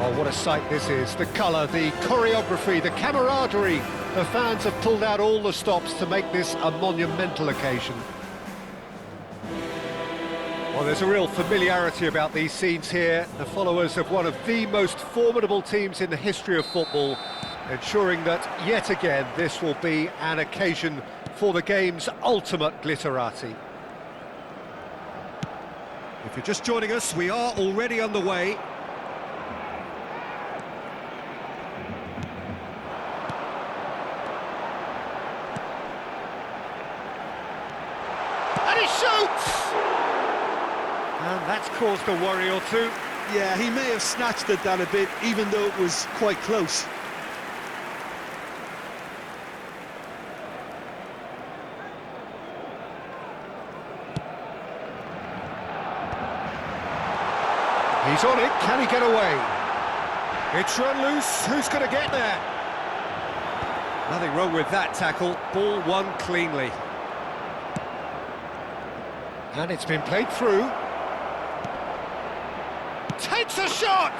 Oh, what a sight this is. The colour, the choreography, the camaraderie. The fans have pulled out all the stops to make this a monumental occasion. Well, there's a real familiarity about these scenes here. The followers of one of the most formidable teams in the history of football, ensuring that, yet again, this will be an occasion for the game's ultimate glitterati. If you're just joining us, we are already underway. And he shoots! And that's caused a worry or two. Yeah, he may have snatched at that a bit, even though it was quite close. He's on it, can he get away? It's run loose, who's going to get there? Nothing wrong with that tackle, ball won cleanly. And it's been played through. Takes a shot!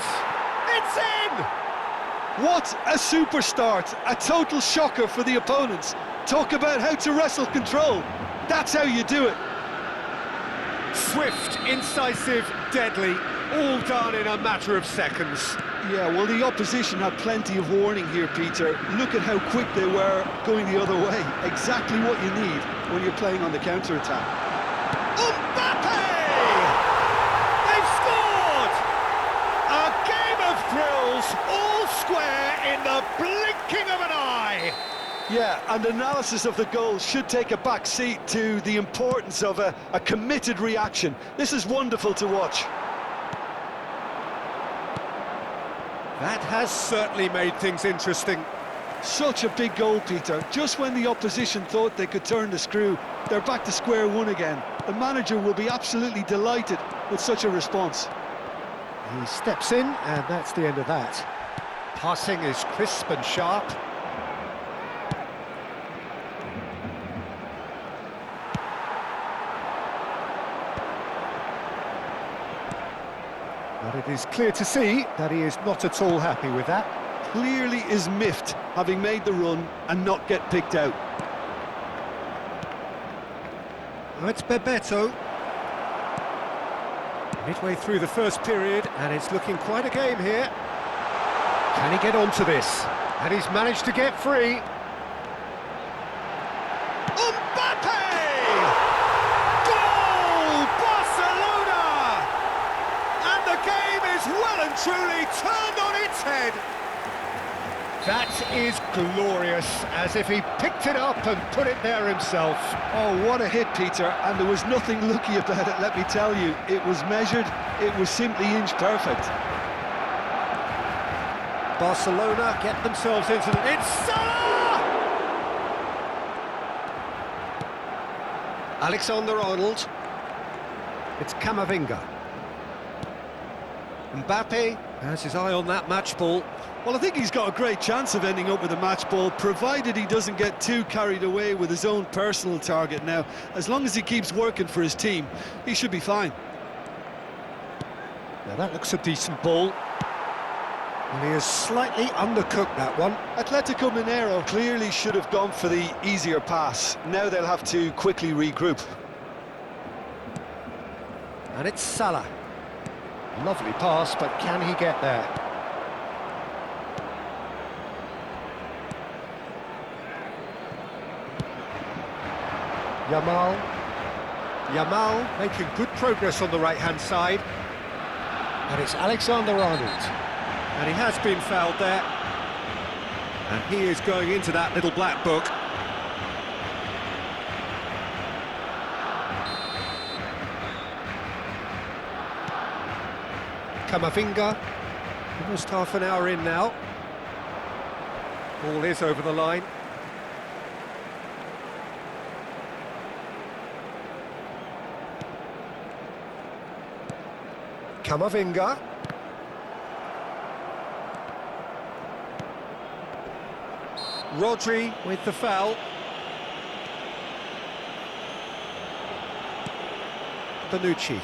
It's in! What a super start, a total shocker for the opponents. Talk about how to wrestle control, that's how you do it. Swift, incisive, deadly, all done in a matter of seconds. Yeah, well, the opposition had plenty of warning here, Peter. Look at how quick they were going the other way. Exactly what you need when you're playing on the counter-attack. Mbappe! They've scored! A game of thrills, all square in the blinking of an eye. Yeah, and analysis of the goal should take a back seat to the importance of a committed reaction. This is wonderful to watch. That has certainly made things interesting. Such a big goal, Peter. Just when the opposition thought they could turn the screw, they're back to square one again. The manager will be absolutely delighted with such a response. He steps in, and that's the end of that. Passing is crisp and sharp. But it is clear to see that he is not at all happy with that. Clearly is miffed, having made the run and not get picked out. Well, it's Bebeto. Midway through the first period, and it's looking quite a game here. Can he get onto this? And he's managed to get free. Mbappe! Goal! Barcelona! And the game is well and truly turned on its head. That is glorious, as if he picked it up and put it there himself. Oh, what a hit, Peter, and there was nothing lucky about it, let me tell you. It was measured, it was simply inch perfect. Barcelona get themselves into the... It's Salah! Alexander-Arnold. It's Camavinga. Mbappe has his eye on that match ball. Well, I think he's got a great chance of ending up with a match ball, provided he doesn't get too carried away with his own personal target now. As long as he keeps working for his team, he should be fine. Now that looks a decent ball. And he has slightly undercooked that one. Atletico Mineiro clearly should have gone for the easier pass. Now they'll have to quickly regroup. And it's Salah. Lovely pass, but can he get there? Yamal making good progress on the right-hand side. And it's Alexander-Arnold. And he has been fouled there. And he is going into that little black book. Camavinga, almost half an hour in now. Ball is over the line. Camavinga. Rodri with the foul. Bonucci.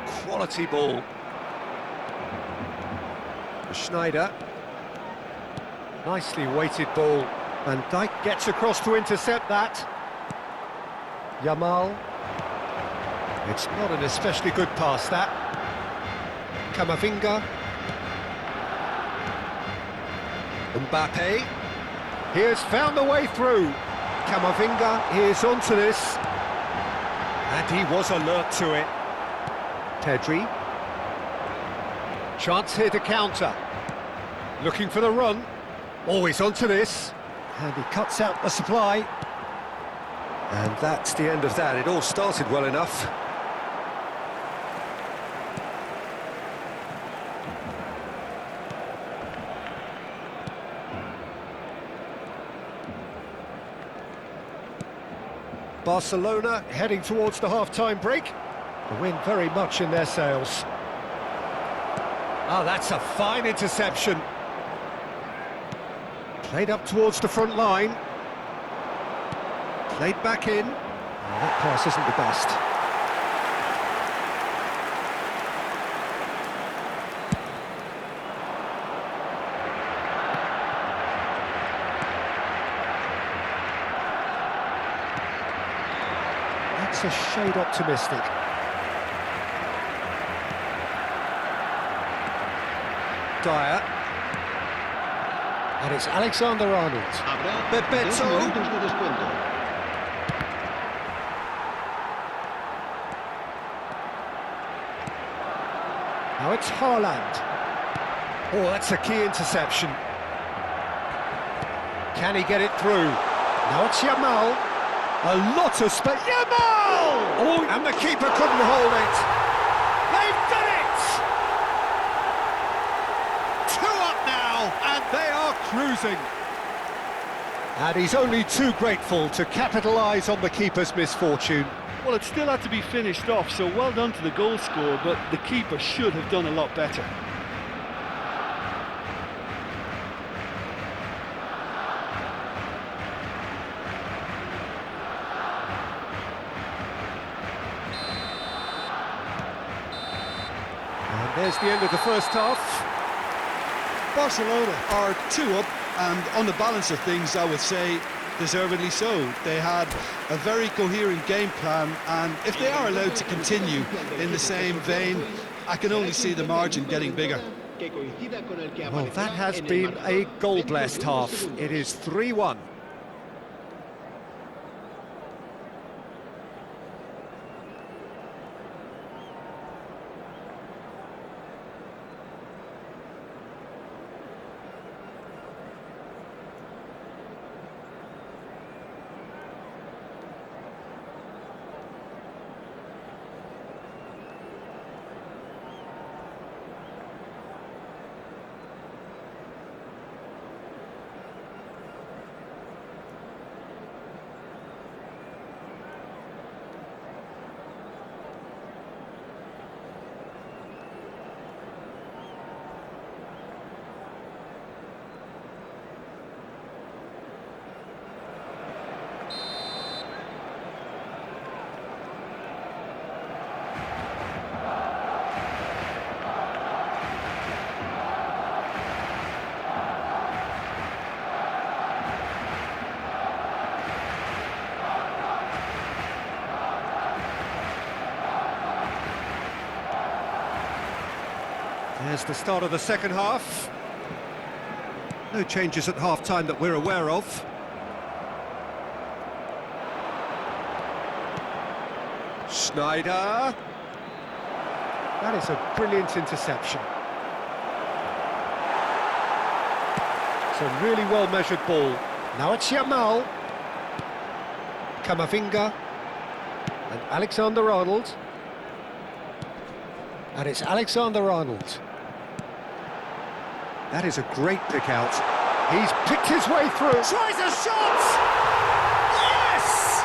Quality ball. Schneider. Nicely weighted ball. Van Dijk gets across to intercept that. Yamal. It's not an especially good pass, that. Camavinga. Mbappe. He has found the way through. Camavinga is onto this. And he was alert to it. Pedri. Chance here to counter. Looking for the run. Always onto this. And he cuts out the supply. And that's the end of that. It all started well enough. Barcelona heading towards the half-time break. The wind very much in their sails. Oh, that's a fine interception. Played up towards the front line. Played back in. Oh, that pass isn't the best. That's a shade optimistic. Dyer. And it's Alexander-Arnold. Bebeto. Now it's Haaland. Oh, that's a key interception. Can he get it through? Now it's Yamal. A lot of space. Yamal! Oh, and the keeper couldn't hold it. They've done it! 2 up now, and they are cruising. And he's only too grateful to capitalise on the keeper's misfortune. Well, it still had to be finished off, so well done to the goal scorer, but the keeper should have done a lot better. And there's the end of the first half. Barcelona are 2 up, and on the balance of things, I would say deservedly so. They had a very coherent game plan, and if they are allowed to continue in the same vein, I can only see the margin getting bigger. Well, that has been a goal-blessed half. It is 3-1. There's the start of the second half. No changes at half-time that we're aware of. Schneider. That is a brilliant interception. It's a really well-measured ball. Now it's Yamal. Camavinga. And Alexander-Arnold. And it's Alexander-Arnold. That is a great pick out. He's picked his way through. Tries a shot! Yes!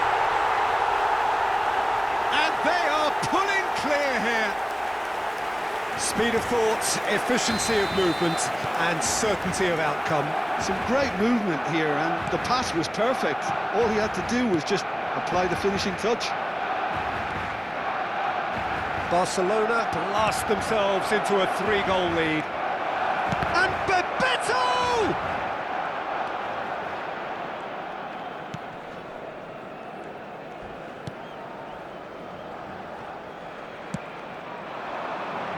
And they are pulling clear here. Speed of thought, efficiency of movement, and certainty of outcome. Some great movement here, and the pass was perfect. All he had to do was just apply the finishing touch. Barcelona blast themselves into a 3-goal lead. And Bebeto!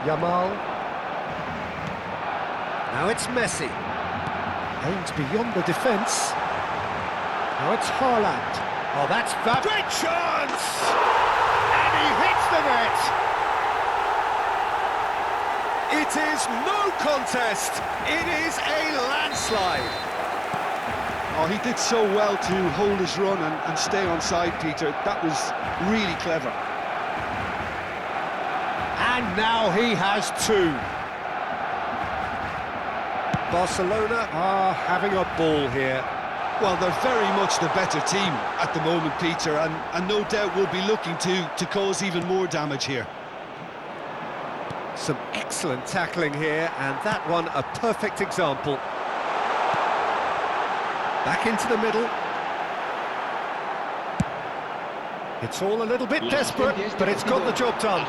Yamal. Now it's Messi. Aimed beyond the defence. Now it's Haaland. Oh, that's that. Great chance! And he hits the net! It is no contest. It is a landslide. Oh, he did so well to hold his run and stay on side, Peter. That was really clever. And now he has two. Barcelona are having a ball here. Well, they're very much the better team at the moment, Peter, and no doubt will be looking to cause even more damage here. Some excellent tackling here, and that one a perfect example. Back into the middle. It's all a little bit desperate, but it's got the job done.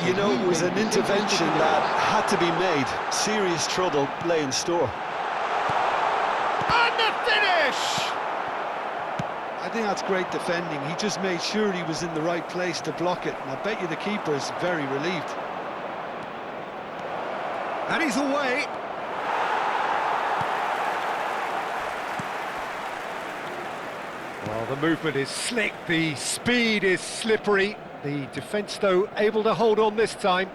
You know, it was an intervention that had to be made. Serious trouble lay in store. And the finish! I think that's great defending. He just made sure he was in the right place to block it, and I bet you the keeper's very relieved. And he's away. Well, the movement is slick, the speed is slippery. The defence, though, able to hold on this time.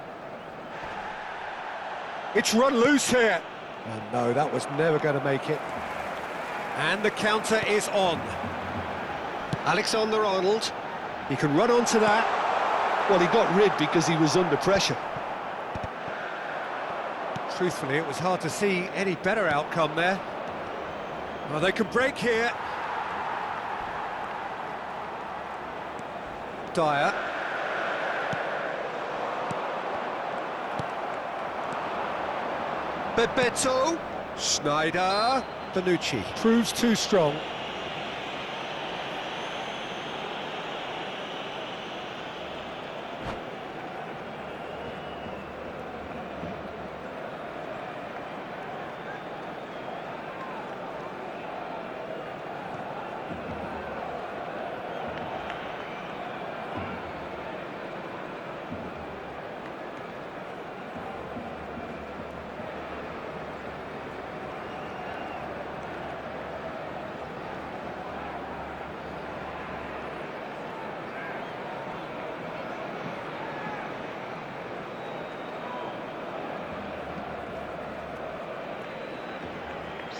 It's run loose here. And no, that was never going to make it. And the counter is on. Alexander-Arnold. He can run onto that. Well, he got rid because he was under pressure. Truthfully, it was hard to see any better outcome there. Well, they can break here. Dyer. Bebeto. Schneider. Bonucci. Proves too strong.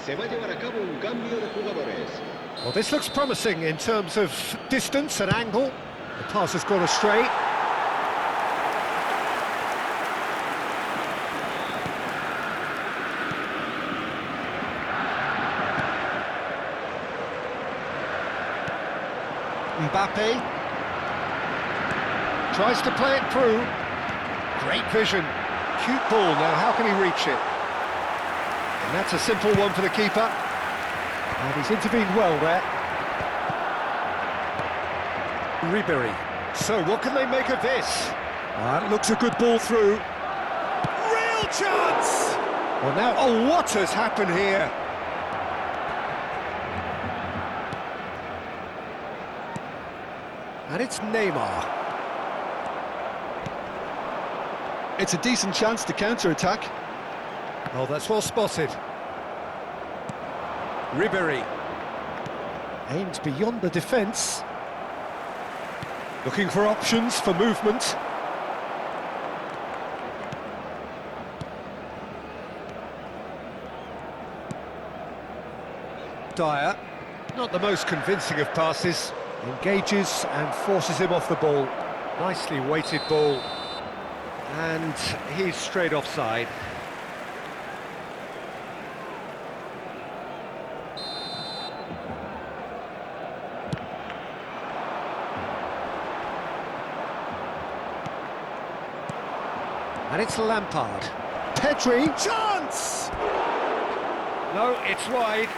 Se va a llevar a cabo un cambio de jugadores. Well, this looks promising in terms of distance and angle. The pass has gone astray. Mbappe tries to play it through. Great vision. Cute ball. Now, how can he reach it? And that's a simple one for the keeper. And he's intervened well there. Ribery. So, what can they make of this? That looks a good ball through. Real chance! Well, now, oh, what has happened here? And it's Neymar. It's a decent chance to counter-attack. Oh, that's well spotted. Ribery. Aimed beyond the defence. Looking for options for movement. Dyer. Not the most convincing of passes. Engages and forces him off the ball. Nicely weighted ball. And he's straight offside. And it's Lampard. Pedri. Chance! No, it's wide.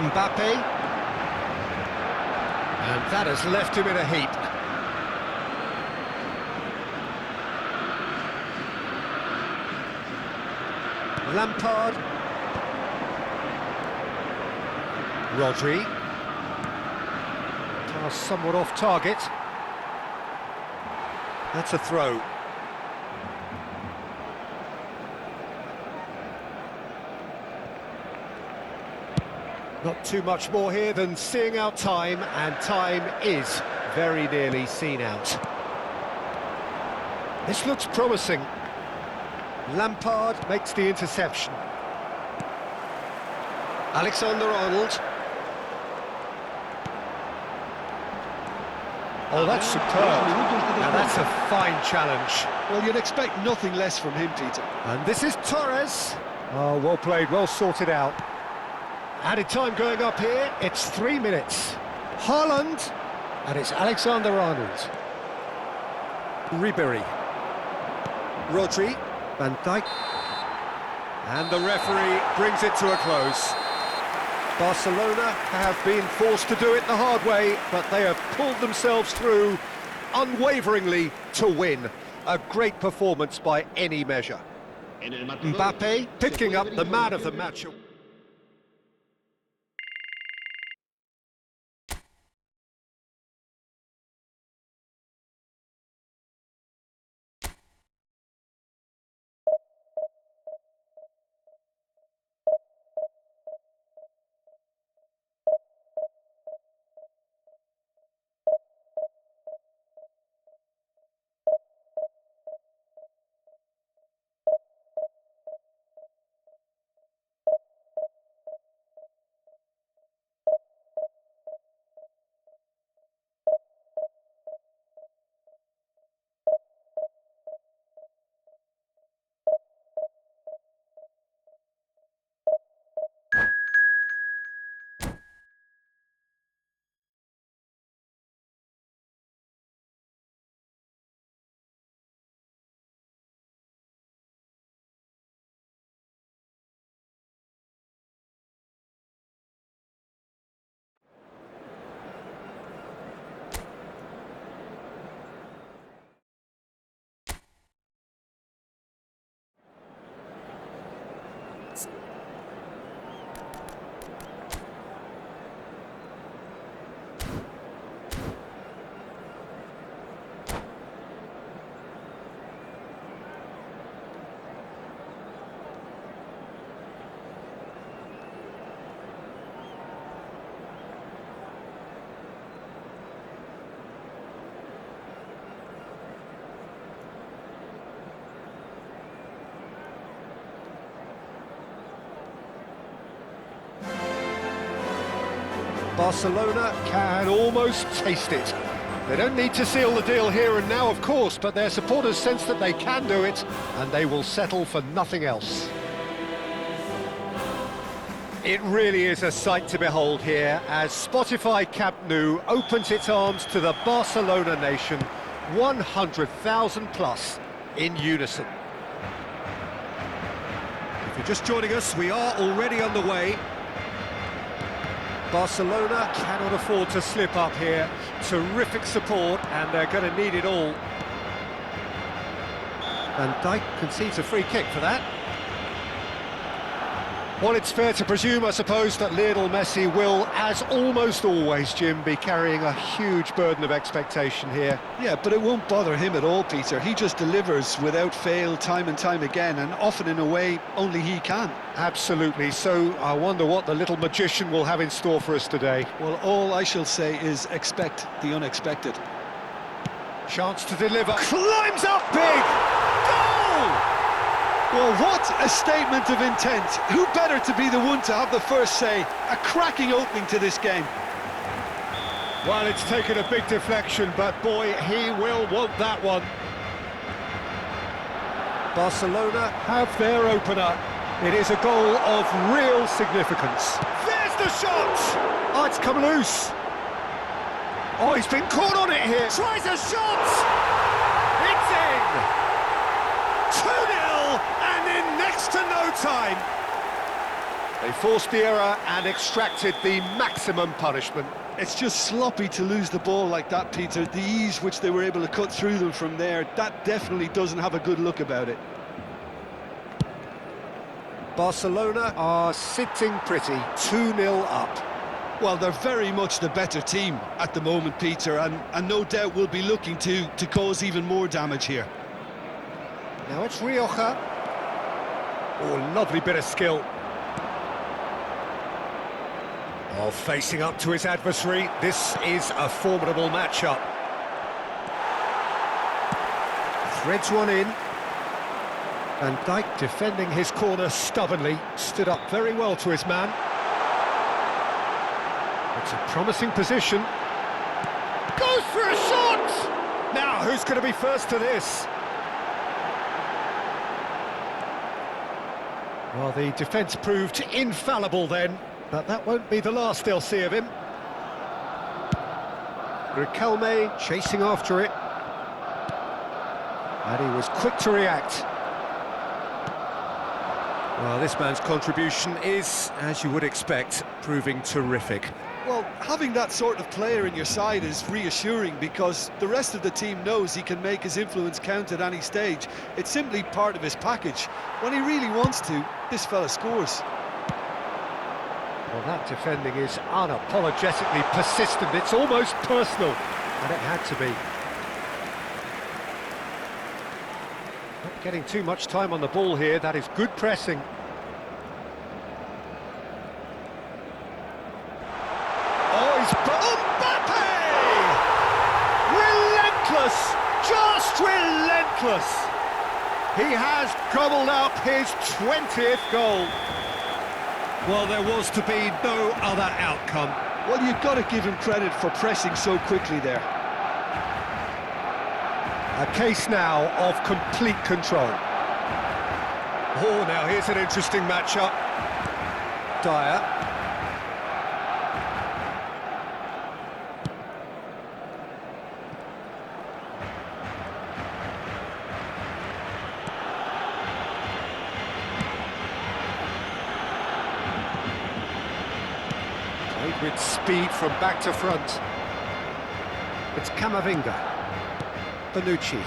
Mbappe. And that has left him in a heap. Lampard. Rodri. Pass somewhat off target. That's a throw. Not too much more here than seeing out time, and time is very nearly seen out. This looks promising. Lampard makes the interception. Alexander-Arnold. Oh, that's superb. Now that's a fine challenge. Well, you'd expect nothing less from him, Peter. And this is Torres. Oh, well played, well sorted out. Added time going up here, it's 3 minutes. Haaland, and it's Alexander-Arnold. Ribéry. Rodri, Van Dijk. And the referee brings it to a close. Barcelona have been forced to do it the hard way, but they have pulled themselves through unwaveringly to win. A great performance by any measure. Mbappe picking up the man of the match. Barcelona can almost taste it. They don't need to seal the deal here and now, of course, but their supporters sense that they can do it, and they will settle for nothing else. It really is a sight to behold here as Spotify Camp Nou opens its arms to the Barcelona nation, 100,000 plus in unison. If you're just joining us, we are already underway. Barcelona cannot afford to slip up here. Terrific support, and they're going to need it all. Van Dijk concedes a free kick for that. Well, it's fair to presume, I suppose, that Lionel Messi will, as almost always, Jim, be carrying a huge burden of expectation here. Yeah, but it won't bother him at all, Peter. He just delivers without fail time and time again, and often in a way only he can. Absolutely. So I wonder what the little magician will have in store for us today. Well, all I shall say is expect the unexpected. Chance to deliver. Climbs up big! Goal! Well, what a statement of intent. Who better to be the one to have the first say? A cracking opening to this game. Well, it's taken a big deflection, but boy, he will want that one. Barcelona have their opener. It is a goal of real significance. There's the shot! Oh, it's come loose. Oh, he's been caught on it here. Tries a shot! It's in! 2-0, and in next to no time. They forced the error and extracted the maximum punishment. It's just sloppy to lose the ball like that, Peter. The ease which they were able to cut through them from there, that definitely doesn't have a good look about it. Barcelona are sitting pretty, 2-0 up. Well, they're very much the better team at the moment, Peter, and no doubt will be looking to cause even more damage here. Now it's Rioja. Oh, lovely bit of skill. Oh, facing up to his adversary, this is a formidable matchup. Threads one in. Van Dijk defending his corner stubbornly, stood up very well to his man. It's a promising position. Goes for a shot! Now, who's going to be first to this? Well, the defence proved infallible then, but that won't be the last they'll see of him. Riquelme chasing after it. And he was quick to react. Well, this man's contribution is, as you would expect, proving terrific. Well, having that sort of player in your side is reassuring because the rest of the team knows he can make his influence count at any stage. It's simply part of his package. When he really wants to, this fella scores. Well, that defending is unapologetically persistent. It's almost personal, and it had to be. Not getting too much time on the ball here. That is good pressing. Oh, he's... Mbappe! Relentless! Just relentless! He has gobbled up his 20th goal. Well, there was to be no other outcome. Well, you've got to give him credit for pressing so quickly there. A case now of complete control. Oh, now here's an interesting matchup. Dyer. Played with speed from back to front. It's Camavinga. Bonucci.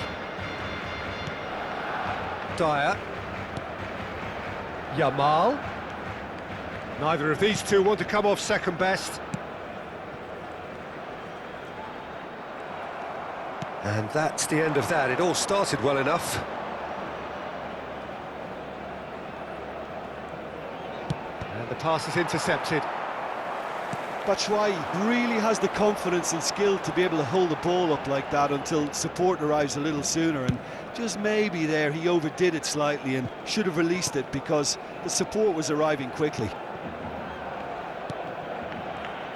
Dyer. Yamal. Neither of these two want to come off second best. And that's the end of that. It all started well enough. And the pass is intercepted. Batshuayi really has the confidence and skill to be able to hold the ball up like that until support arrives a little sooner, and just maybe there he overdid it slightly and should have released it because the support was arriving quickly.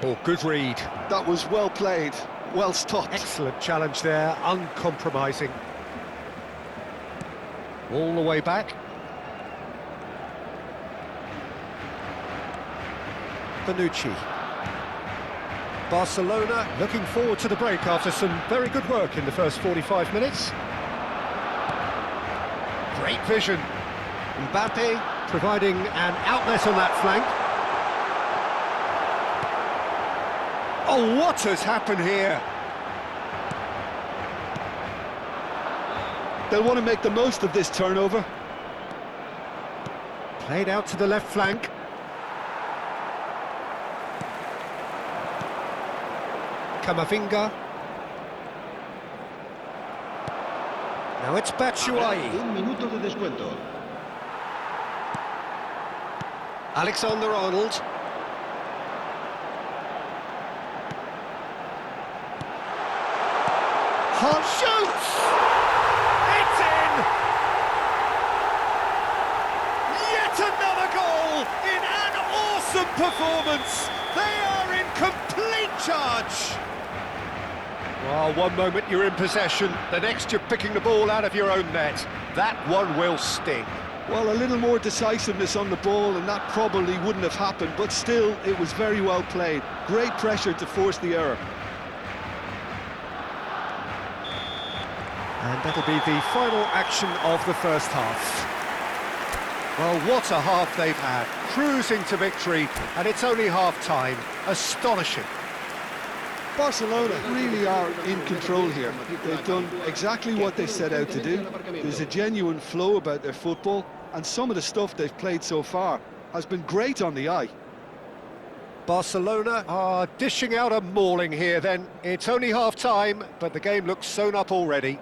Oh, good read. That was well played, well stopped. Excellent challenge there, uncompromising. All the way back. Bonucci. Barcelona looking forward to the break after some very good work in the first 45 minutes. Great vision. Mbappe providing an outlet on that flank. Oh, what has happened here? They'll want to make the most of this turnover. Played out to the left flank. Camavinga. Now it's Batshuayi. Un minuto de descuento. Alexander-Arnold. Hart shoots! It's in! Yet another goal in an awesome performance! They are in complete charge! Well, one moment you're in possession, the next you're picking the ball out of your own net. That one will sting. Well, a little more decisiveness on the ball and that probably wouldn't have happened, but still, it was very well played. Great pressure to force the error. And that'll be the final action of the first half. Well, what a half they've had, cruising to victory, and it's only half-time. Astonishing. Barcelona really are in control here. They've done exactly what they set out to do. There's a genuine flow about their football, and some of the stuff they've played so far has been great on the eye. Barcelona are dishing out a mauling here then. It's only half-time, but the game looks sewn up already.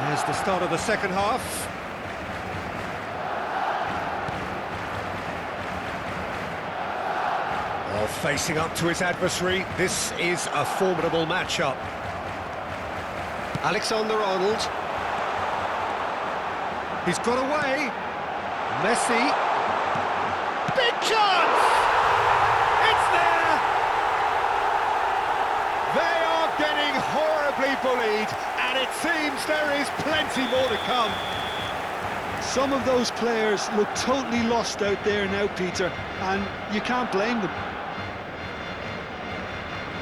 There's the start of the second half. Well, facing up to his adversary, this is a formidable matchup. Alexander-Arnold. He's got away. Messi. Big chance! It's there! They are getting horribly bullied, and it seems there is plenty more to come. Some of those players look totally lost out there now, Peter, and you can't blame them.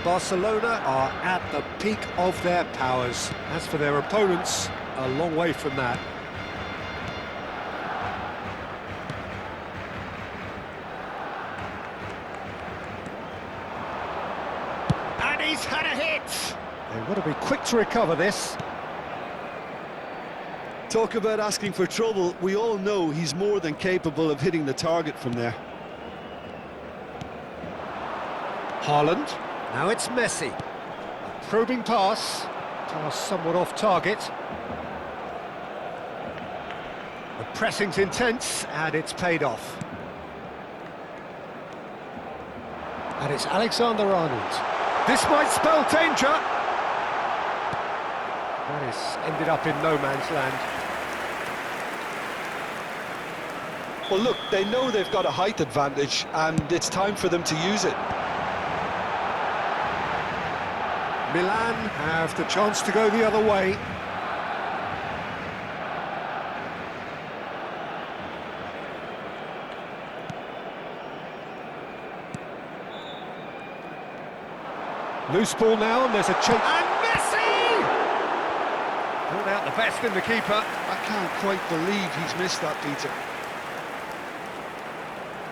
Barcelona are at the peak of their powers. As for their opponents, a long way from that. And he's had a hit! They've got to be quick to recover this. Talk about asking for trouble. We all know he's more than capable of hitting the target from there. Haaland. Now it's Messi. A probing pass. Pass somewhat off target. The pressing's intense, and it's paid off. And it's Alexander-Arnold. This might spell danger. That is ended up in no man's land. Well, look, they know they've got a height advantage, and it's time for them to use it. Milan have the chance to go the other way. Loose ball now, and there's a chance. And Messi! Brought out the best in the keeper. I can't quite believe he's missed that, Peter.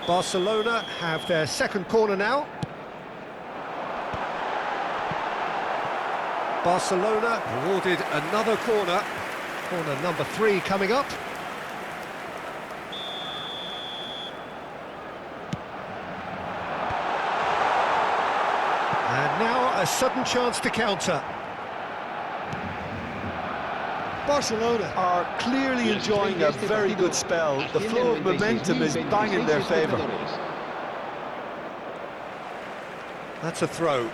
Barcelona have their second corner now. Barcelona awarded another corner. Corner number 3 coming up. And now a sudden chance to counter. Barcelona are clearly enjoying a very good spell. The flow of momentum is bang in their favour. That's a throw.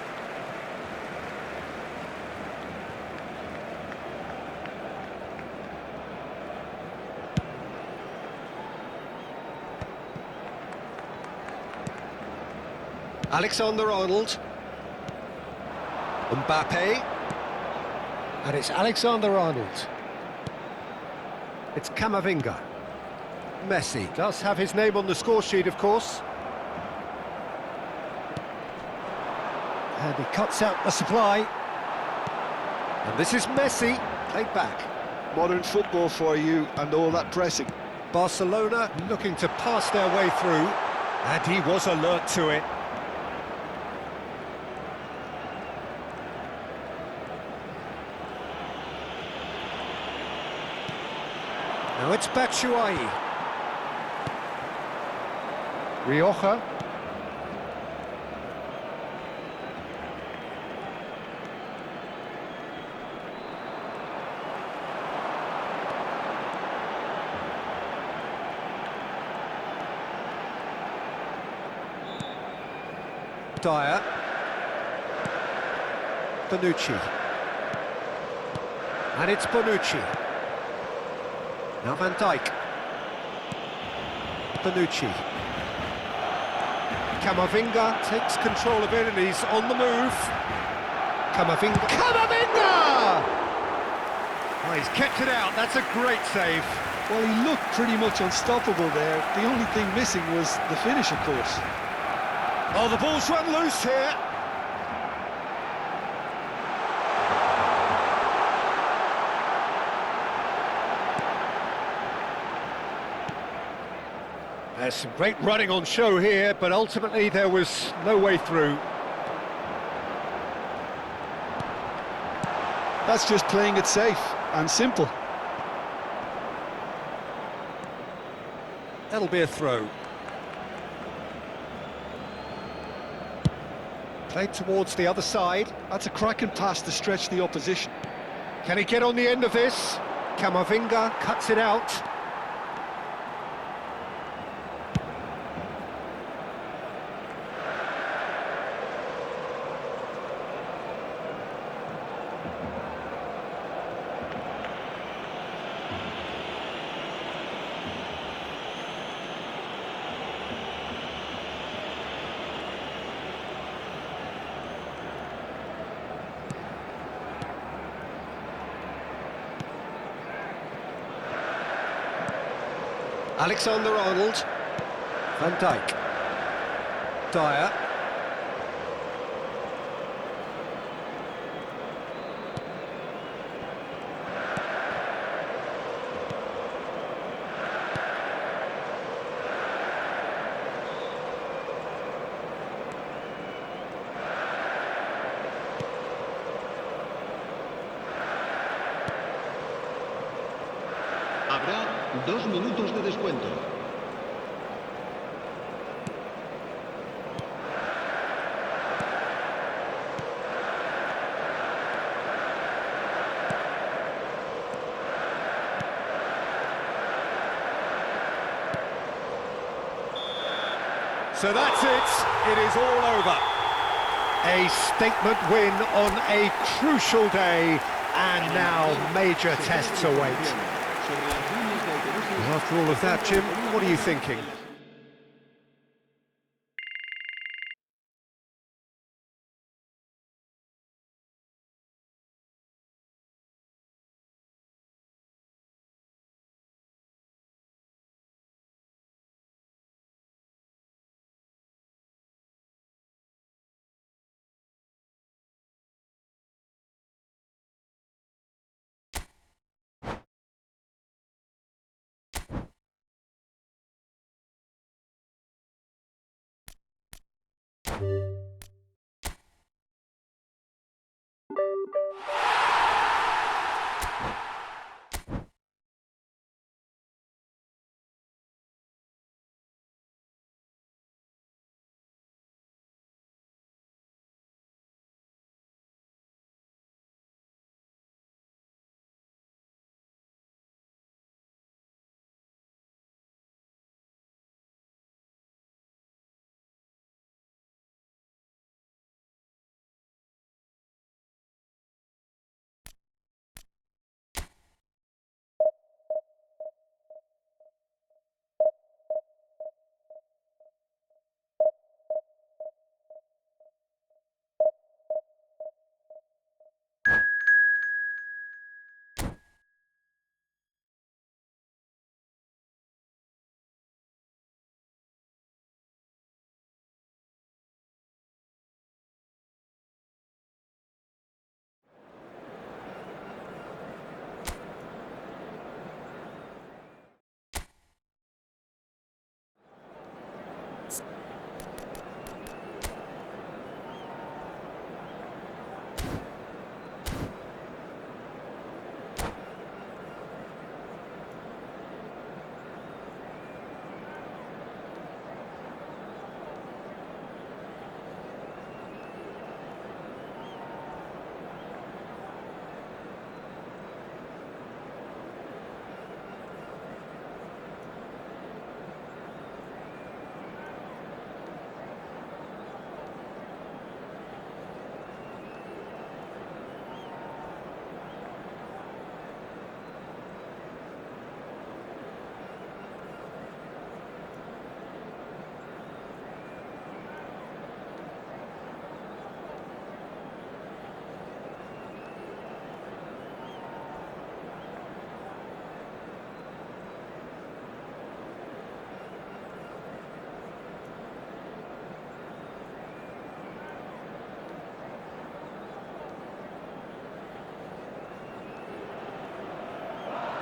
Alexander-Arnold. Mbappe. And it's Alexander-Arnold. It's Camavinga. Messi does have his name on the score sheet, of course. And he cuts out the supply. And this is Messi, played back. Modern football for you, and all that pressing. Barcelona looking to pass their way through, and he was alert to it. Now it's Batshuayi. Rioja. Dyer. Bonucci. And it's Bonucci. Now Van Dijk. Bonucci. Camavinga takes control of it and he's on the move. Camavinga. Camavinga! Oh, he's kept it out. That's a great save. Well, he looked pretty much unstoppable there. The only thing missing was the finish, of course. Oh, the ball's run loose here. There's some great running on show here, but ultimately there was no way through. That's just playing it safe and simple. That'll be a throw. Played towards the other side. That's a cracking pass to stretch the opposition. Can he get on the end of this? Camavinga cuts it out. Alexander-Arnold. Van Dijk. Dyer. Habrá 2 minutos de descuento. So that's it. It is all over. A statement win on a crucial day, and now major tests await. After all of that, Jim, what are you thinking?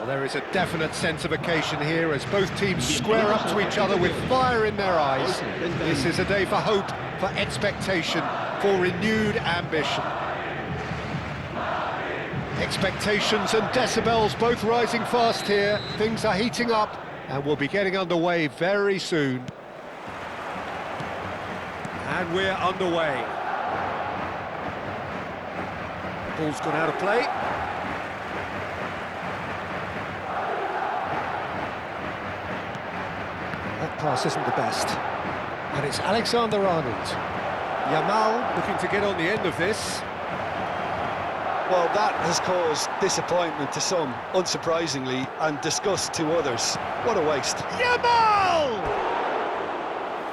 Well, there is a definite sense of occasion here as both teams square up to each other with fire in their eyes. This is a day for hope, for expectation, for renewed ambition. Expectations and decibels both rising fast here. Things are heating up and we'll be getting underway very soon. And we're underway. Ball's gone out of play. That pass isn't the best. And it's Alexander-Arnold. Yamal looking to get on the end of this. Well, that has caused disappointment to some, unsurprisingly, and disgust to others. What a waste. Yamal!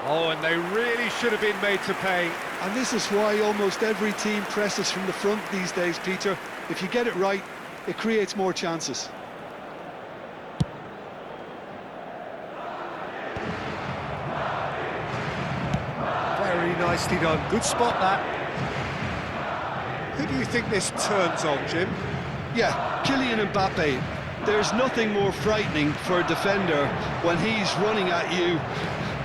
Oh, and they really should have been made to pay. And this is why almost every team presses from the front these days, Peter. If you get it right, it creates more chances. Very nicely done. Good spot, that. Who do you think this turns on, Jim? Yeah, Kylian Mbappe. There's nothing more frightening for a defender when he's running at you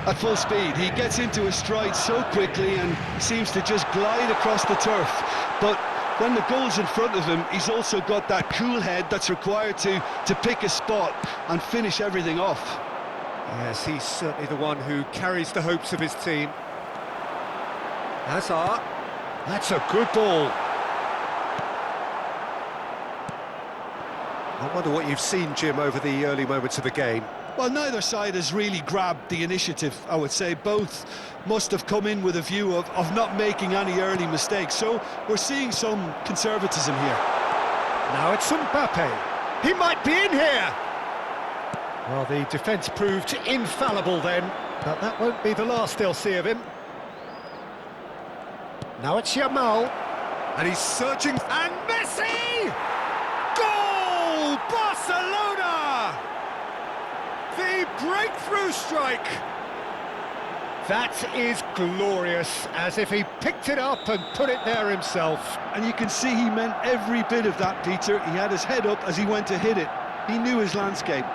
at full speed. He gets into his stride so quickly and seems to just glide across the turf. But when the goal's in front of him, he's also got that cool head that's required to pick a spot and finish everything off. Yes, he's certainly the one who carries the hopes of his team. Hazard. That's a good ball. I wonder what you've seen, Jim, over the early moments of the game. Well, neither side has really grabbed the initiative, I would say. Both must have come in with a view of not making any early mistakes. So we're seeing some conservatism here. Now it's Mbappe. He might be in here. Well, the defence proved infallible then, but that won't be the last they'll see of him. Now it's Yamal. And he's searching. And Messi! Goal! Barcelona! The breakthrough strike. That is glorious, as if he picked it up and put it there himself. And you can see he meant every bit of that, Peter. He had his head up as he went to hit it. He knew his landscape.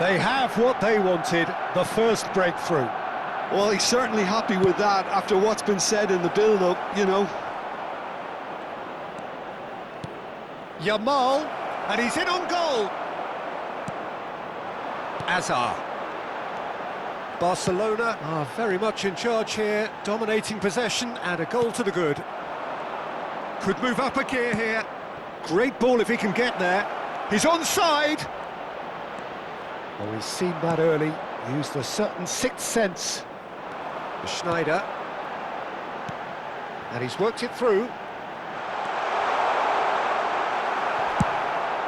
They have what they wanted, the first breakthrough. Well, he's certainly happy with that after what's been said in the build-up, you know. Yamal, and he's in on goal. Hazard. Barcelona are very much in charge here, dominating possession and a goal to the good. Could move up a gear here. Great ball if he can get there. He's onside. Oh, he's seen that early, used a certain sixth sense. Schneider. And he's worked it through.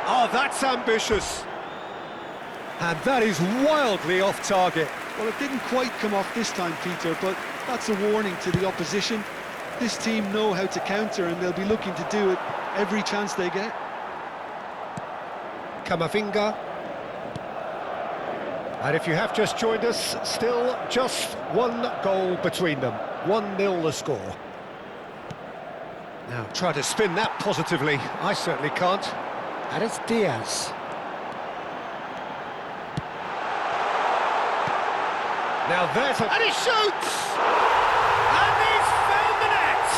Oh, that's ambitious. And that is wildly off target. Well, it didn't quite come off this time, Peter, but that's a warning to the opposition. This team know how to counter and they'll be looking to do it every chance they get. Camavinga. And if you have just joined us, still just one goal between them. 1-0 the score. Now try to spin that positively. I certainly can't. And it's Diaz. Now there's a... And he shoots! And he's found the net!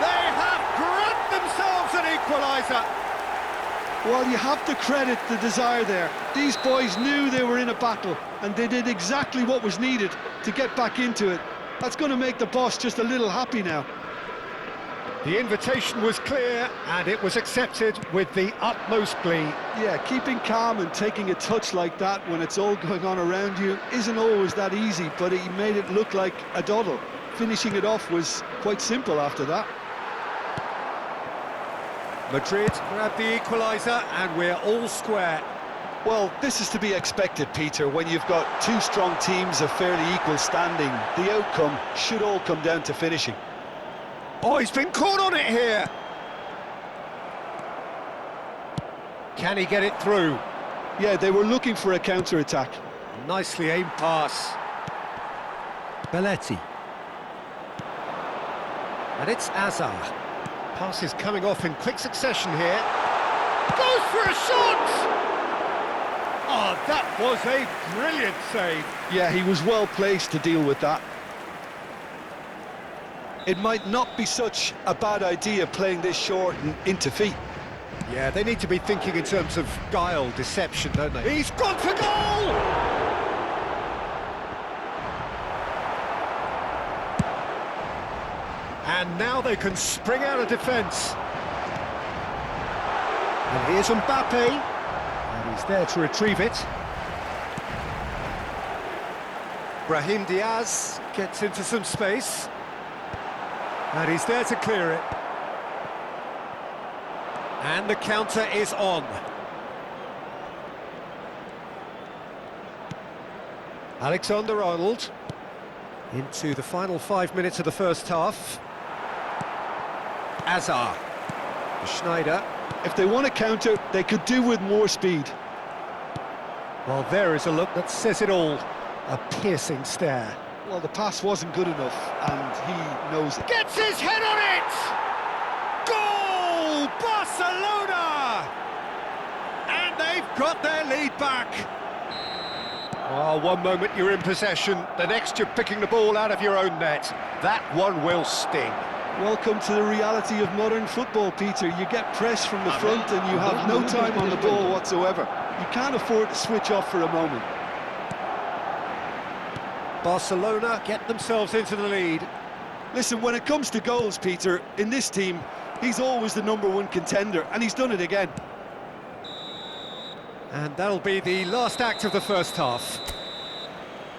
They have grabbed themselves an equaliser. Well, you have to credit the desire there. These boys knew they were in a battle, and they did exactly what was needed to get back into it. That's going to make the boss just a little happy now. The invitation was clear, and it was accepted with the utmost glee. Yeah, keeping calm and taking a touch like that when it's all going on around you isn't always that easy, but he made it look like a doddle. Finishing it off was quite simple after that. Madrid grabbed the equaliser, and we're all square. Well, this is to be expected, Peter, when you've got two strong teams of fairly equal standing. The outcome should all come down to finishing. Oh, he's been caught on it here! Can he get it through? Yeah, they were looking for a counter-attack. Nicely aimed pass. Belletti. And it's Hazard. Pass is coming off in quick succession here. Goes for a shot! Oh, that was a brilliant save. Yeah, he was well placed to deal with that. It might not be such a bad idea playing this short and into feet. Yeah, they need to be thinking in terms of guile, deception, don't they? He's gone for goal! And now they can spring out of defence. And here's Mbappe. And he's there to retrieve it. Brahim Diaz gets into some space. And he's there to clear it. And the counter is on. Alexander-Arnold into the final 5 minutes of the first half. Azar. Schneider. If they want to counter, they could do with more speed. Well, there is a look that says it all. A piercing stare. Well, the pass wasn't good enough, and he knows it. Gets his head on it! Goal! Barcelona! And they've got their lead back. Oh, one moment you're in possession, the next you're picking the ball out of your own net. That one will sting. Welcome to the reality of modern football, Peter. You get pressed from the front and you have no time on the ball whatsoever. You can't afford to switch off for a moment. Barcelona get themselves into the lead. Listen, when it comes to goals, Peter, in this team, he's always the #1 contender, and he's done it again. And that'll be the last act of the first half.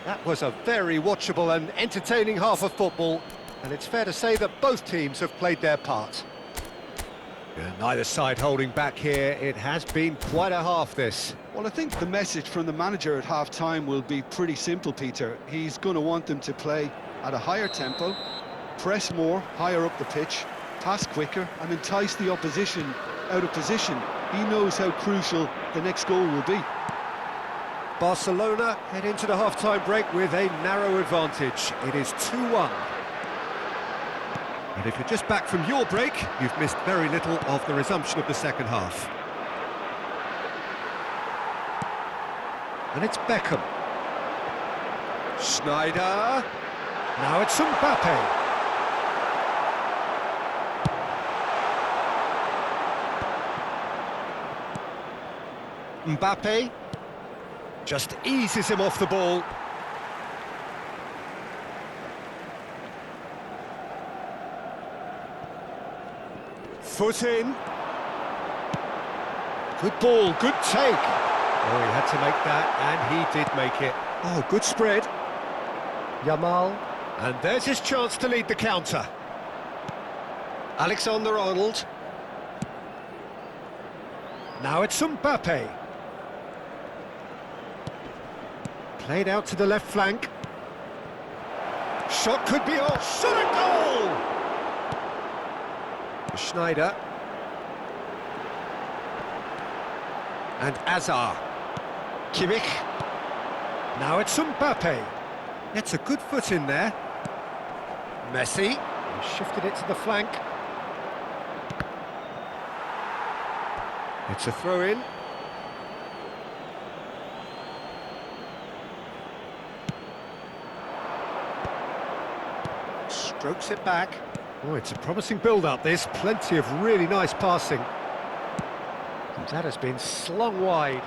That was a very watchable and entertaining half of football, and it's fair to say that both teams have played their part. Neither side holding back here. It has been quite a half, this. Well, I think the message from the manager at half-time will be pretty simple, Peter. He's going to want them to play at a higher tempo, press more, higher up the pitch, pass quicker, and entice the opposition out of position. He knows how crucial the next goal will be. Barcelona head into the half-time break with a narrow advantage. It is 2-1. And if you're just back from your break, you've missed very little of the resumption of the second half. And it's Beckham. Schneider. Now it's Mbappe. Mbappe just eases him off the ball. Foot in. Good ball, good take. Oh, he had to make that, and he did make it. Oh, good spread. Yamal. And there's his chance to lead the counter. Alexander-Arnold. Now it's Mbappe. Played out to the left flank. Shot could be off. Shot a goal! Schneider. And Azar. Kimmich. Now it's Mbappe. It's a good foot in there. Messi. He shifted it to the flank. It's a throw-in. Strokes it back. Oh, it's a promising build-up, this. Plenty of really nice passing. And that has been slung wide.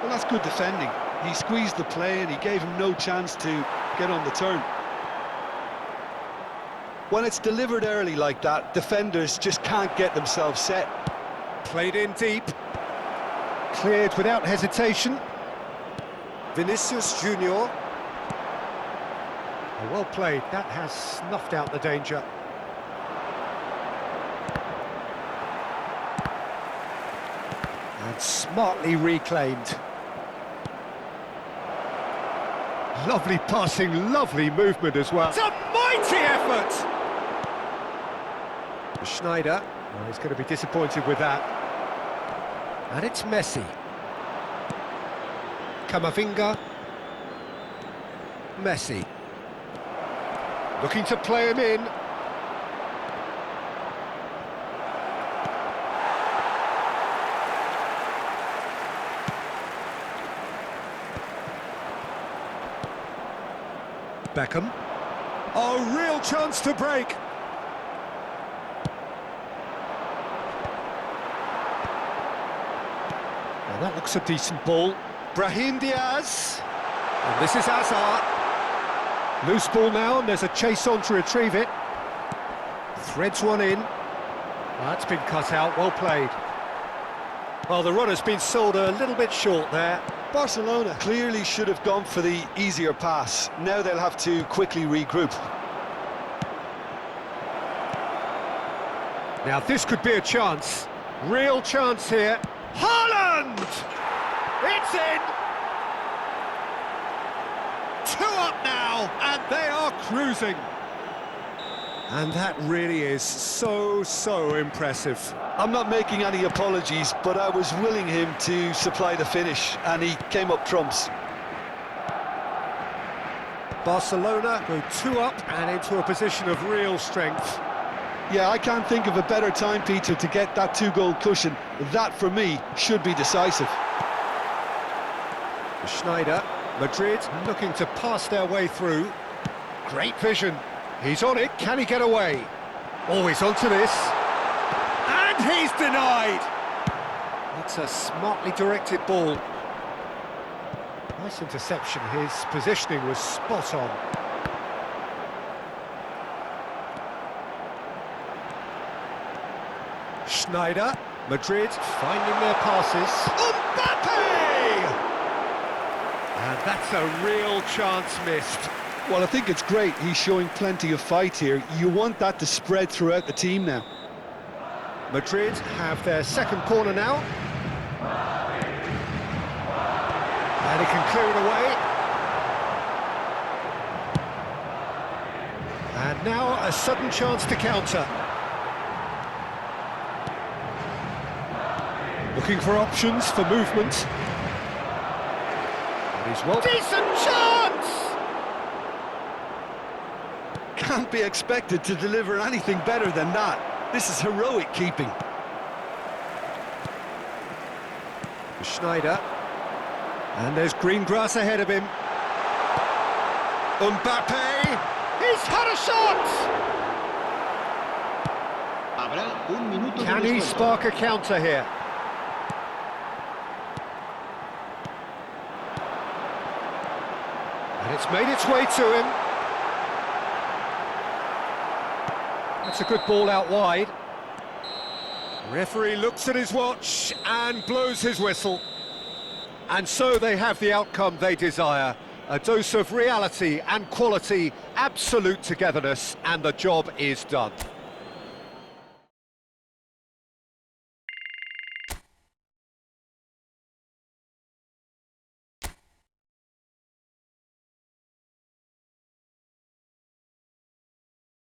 Well, that's good defending. He squeezed the play and he gave him no chance to get on the turn. When it's delivered early like that, defenders just can't get themselves set. Played in deep. Cleared without hesitation. Vinicius Junior. Well played. That has snuffed out the danger. And smartly reclaimed. Lovely passing, lovely movement as well. It's a mighty effort! Schneider, well, he's going to be disappointed with that. And it's Messi. Camavinga. Messi. Looking to play him in. Beckham. Oh, real chance to break. Now that looks a decent ball. Brahim Diaz. And this is Hazard. Loose ball now, and there's a chase on to retrieve it. Threads one in. That's been cut out, well played. Well, the runner's been sold a little bit short there. Barcelona clearly should have gone for the easier pass. Now they'll have to quickly regroup. Now this could be a chance. Real chance here. Haaland! It's in! 2 up now, and they are cruising. And that really is so impressive. I'm not making any apologies, but I was willing him to supply the finish, and he came up trumps. Barcelona go 2 up and into a position of real strength. Yeah, I can't think of a better time, Peter, to get that 2-goal cushion. That, for me, should be decisive. Schneider, Madrid looking to pass their way through. Great vision. He's on it, can he get away? Oh, he's onto this. And he's denied! It's a smartly directed ball. Nice interception, his positioning was spot on. Schneider, Madrid finding their passes. Mbappe! And that's a real chance missed. Well, I think it's great. He's showing plenty of fight here. You want that to spread throughout the team now. Madrid have their second corner now. And he can clear it away. And now a sudden chance to counter. Looking for options for movement. And he's well... Decent chance! Can't be expected to deliver anything better than that. This is heroic keeping. Schneider. And there's green grass ahead of him. Mbappe! He's had a shot! Habrá un minuto de Can he descuento. spark a counter here? And it's made its way to him. That's a good ball out wide. Referee looks at his watch and blows his whistle. And so they have the outcome they desire. A dose of reality and quality, absolute togetherness, and the job is done.